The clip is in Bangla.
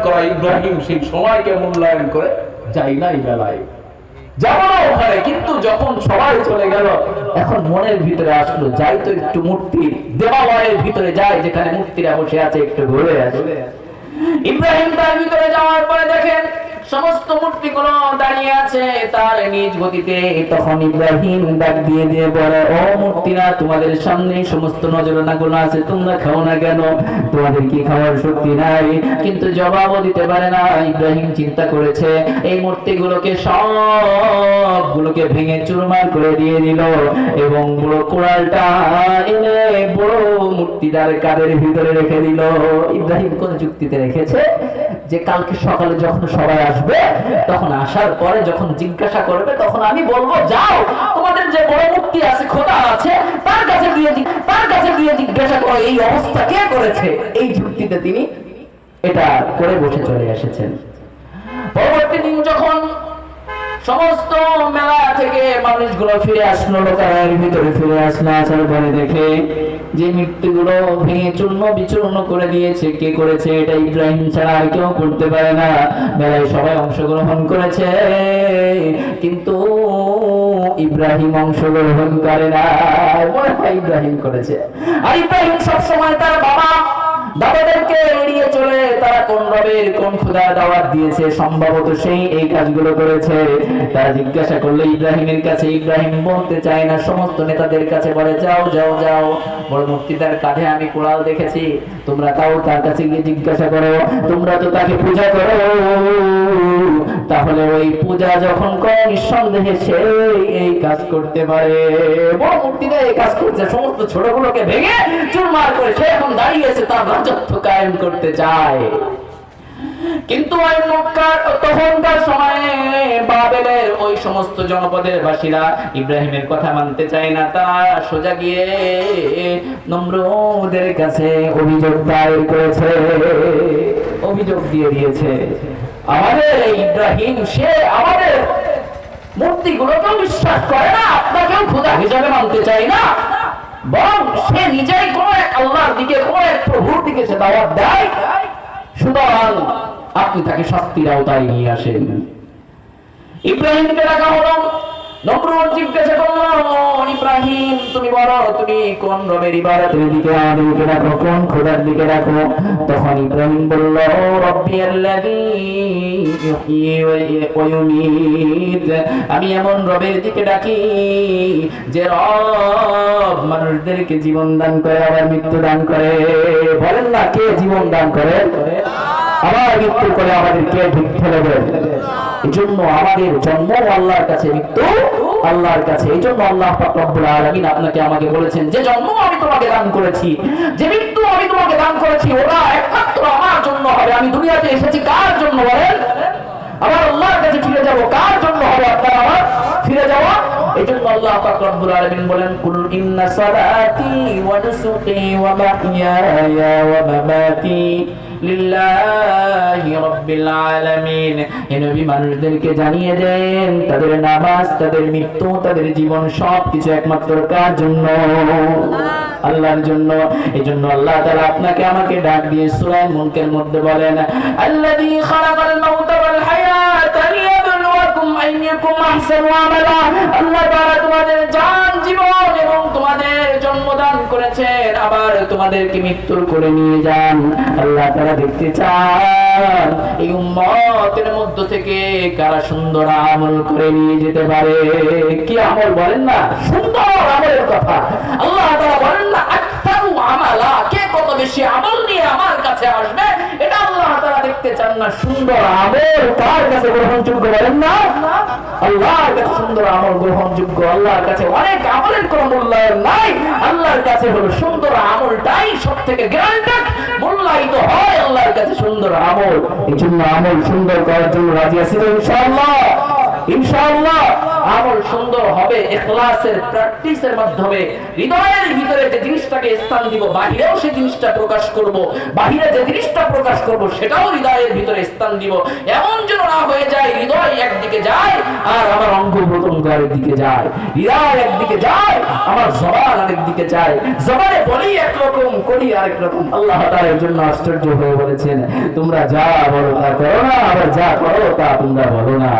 করা ইব্রাহিম সেই সময়কে মূল্যায়ন করে যাই না এই বেলায়, যাবো না ওখানে। কিন্তু যখন সবাই চলে গেল, এখন মনের ভিতরে আসলো যাই তো একটু মূর্তি দেবালয়ের ভিতরে যাই, যেখানে মূর্তিরা বসে আছে, একটু ঘুরে আসে। ইব্রাহিম তার ভিতরে যাওয়ার পরে দেখেন সমস্ত মূর্তিগুলো দাঁড়িয়ে আছে তার নিজ গতিতে। তখন ইব্রাহিম ডাক দিয়ে দিয়ে বলে, ও মূর্তিরা, তোমাদের সামনে সমস্ত নজরানাগুলো আছে, তোমরা খাও না কেন? তোমাদের কি খাওয়ার শক্তি নাই? কিন্তু জবাবও দিতে পারে না। ইব্রাহিম চিন্তা করেছে এই মূর্তিগুলোকে সবগুলোকে ভেঙে চুরমার করে দিয়ে দিল এবং বড় কোড়ালটা এনে বড় মূর্তিটার কাদের ভিতরে রেখে দিল। ইব্রাহিম কোন যুক্তিতে রেখেছে যে কালকে সকালে যখন সবাই আসবে, তখন আসার পরে যখন জিজ্ঞাসা করবে, তখন আমি বলবো যাও তোমাদের যে বড় মূর্তি আছে, খোদা আছে, তার কাছে গিয়ে জিজ্ঞাসা করো এই অবস্থা কে করেছে। এই যুক্তিতে তিনি এটা করে বসে চলে এসেছেন। পরবর্তী দিন যখন সমস্ত মেলা থেকে মানুষগুলো ফিরে আসলো, লোকালয়ের ভিতরে ফিরে আসলো, আসার পরে দেখে যে মৃত্যুগুলো ভেঙে চূর্ণ বিচূর্ণ করে দিয়েছে, কে করেছে? এটা ইব্রাহিম ছাড়া আর কেউ করতে পারে না। মেলায় সবাই অংশগ্রহণ করেছে, কিন্তু ইব্রাহিম অংশগ্রহণ করে না। মনে হয় ইব্রাহিম করেছে। আর ইব্রাহিম সবসময় তার দাদাদেরকে এড়িয়ে চলে। তারা কোন রবের কোন খোদার দাওয়াত দিয়েছে, সম্ভবত সেই এই কাজগুলো করেছে। তারা জিজ্ঞাসা করলে ইব্রাহিমের কাছে, ইব্রাহিম বলতে চায় না। সমস্ত নেতাদের কাছে বলে, যাও যাও যাও, বড় মূর্তিটার কাঁধে আমি কোড়াল দেখেছি, তোমরা তাও তার কাছে গিয়ে জিজ্ঞাসা করো, তোমরা তো তাকে পূজা করো, তাহলে ওই পূজা যখন করে নিঃসন্দেহে সে এই কাজ করতে পারে। বড় মূর্তিটা এই কাজ করছে, সমস্ত ছোটগুলোকে ভেঙে চুরমার করে সে এখন দাঁড়িয়েছে, তার রাজত্ব কায়েম করতে চায়। কিন্তু ওই মক্কার তখনকার সময়ে বাবেলের ওই সমস্ত জনপদের বাসীরা ইব্রাহিমের কথা মানতে চায় না। তারা সোজা গিয়ে নমরুদের কাছে অভিযোগ দায়ের করেছে, অভিযোগ দিয়ে দিয়েছে, আমাদের ইব্রাহিম সে আমাদের মূর্তিগুলোকেও বিশ্বাস করে না, আপনাকেও খোদা হিসাবে মানতে চায় না, বরং সে নিজেই কোন এক আল্লাহর দিকে, কোন এক প্রভুর দিকে সে দাওয়াত দেয়। সুতরাং আপনি তাকে শাস্তির আওতায় নিয়ে আসেন। ইব্রাহিমকে ডাকা হলো। নমরুদ জিজ্ঞাসা করলো, ইব্রাহিম তুমি বলো, তুমি কোন রবের ইবাদতের দিকে আমাদেরকে রাখো, কোন খোদার দিকে রাখো? তখন ইব্রাহিম বলল, রব্বি আল্লাযী ইউহয়ী ওয়া ইউমীত, আমি এমন রবের দিকে ডাকি যে রব মানুষদেরকে জীবন দান করে আবার মৃত্যু দান করে। বলেন না, কে জীবন দান করে আবার মৃত্যু করে, আমাদেরকে ঢুক ফেলে দেয়। এই জন্য আমাদের জন্ম আল্লাহর কাছে, মৃত্যু আল্লাহর কাছে। এই জন্য আল্লাহ পাক রব্বুল আলামিন আপনাকে আমাকে বলেছেন, যে জন্ম আমি তোমাকে দান করেছি, যে মৃত্যু আমি তোমাকে দান করেছি, ওরা একমাত্র আমার জন্য হবে। আমি দুনিয়াতে এসেছি কার জন্য বলেন? আমার আল্লাহর কাছে ফিরে যাব। কার জন্য হবে আপনার আমার ফিরে যাওয়া? এই জন্য আল্লাহ পাক রব্বুল আলামিন বলেন, কুল ইন্না সালাতি ওয়া নুসুকি ওয়া মাহইয়ায়া ওয়া মামাতি লিল্লাহি রাব্বিল আলামিন। হে নবী, মানুষদেরকে জানিয়ে দেন তাদের নামাজ, তাদের মৃত্যু, তাদের জীবন সবকিছু একমাত্র কার জন্য? আল্লাহর জন্য। এই জন্য আল্লাহ তাআলা আপনাকে আমাকে ডাক দিয়ে সূরা মুলকের মধ্যে বলেন, আল্লাযী খালাকাল মাউতা ওয়াল হায়াতা লিয়াবলুয়াকুম আইয়ুকুম আহসানু আমালা। আল্লাহ তাআলা তোমাদের জান, জীবন এবং তোমাদের জন্মদান করেছেন, আবার তোমাদেরকে মৃত্যুর করে নিয়ে যান। আল্লাহ তাআলা দেখতে চান এই উম্মতের মধ্য থেকে কারা সুন্দর আমল করে নিয়ে যেতে পারে। কি আমল বলেন না? সুন্দর আমলের কথা আল্লাহ তাআলা বলেন না, আকসারু আমালা, কে কত বেশি আমল নিয়ে আমার কাছে আসবে, এটা আল্লাহ তাআলা দেখতে চান না। সুন্দর আমল কার কাছে গ্রহণযোগ্য বলেন না? আল্লাহর কাছে সুন্দর আমল গ্রহণযোগ্য। আল্লাহর কাছে অনেক আমলের কোনো মূল্যায়ন নাই, আল্লাহর কাছে হলো সুন্দর আমলটাই সবথেকে গ্র্যান্ডেড মূল্যায়িত হয় আল্লাহর কাছে সুন্দর আমল। এই জন্য আমল সুন্দর করার জন্য রাজি আছি তো ইনশাআল্লাহ? ইনশাআল্লাহ আমল সুন্দর হবে ইখলাসের প্র্যাকটিসের মাধ্যমে। হৃদয়ের ভিতরে যে জিনিসটাকে স্থান দিব, বাহিরেও সেই জিনিসটা প্রকাশ করব, বাহিরে যে জিনিসটা প্রকাশ করব সেটাও হৃদয়ের ভিতরে স্থান দিব। এমন যেন না হয়ে যায় হৃদয় একদিকে যায় আর আমার অঙ্গ প্রত্যঙ্গ আরেক দিকে যায়, হৃদয় একদিকে যায় আমার জবান আরেক দিকে যায়, জবানে বলি একরকম করি আরেক রকম। আল্লাহ তাআলা এর জন্য আশ্চর্য হয়ে বলেছেন, তোমরা যা বলো তা করো না, আবার যা করো তা তোমরা বলো না।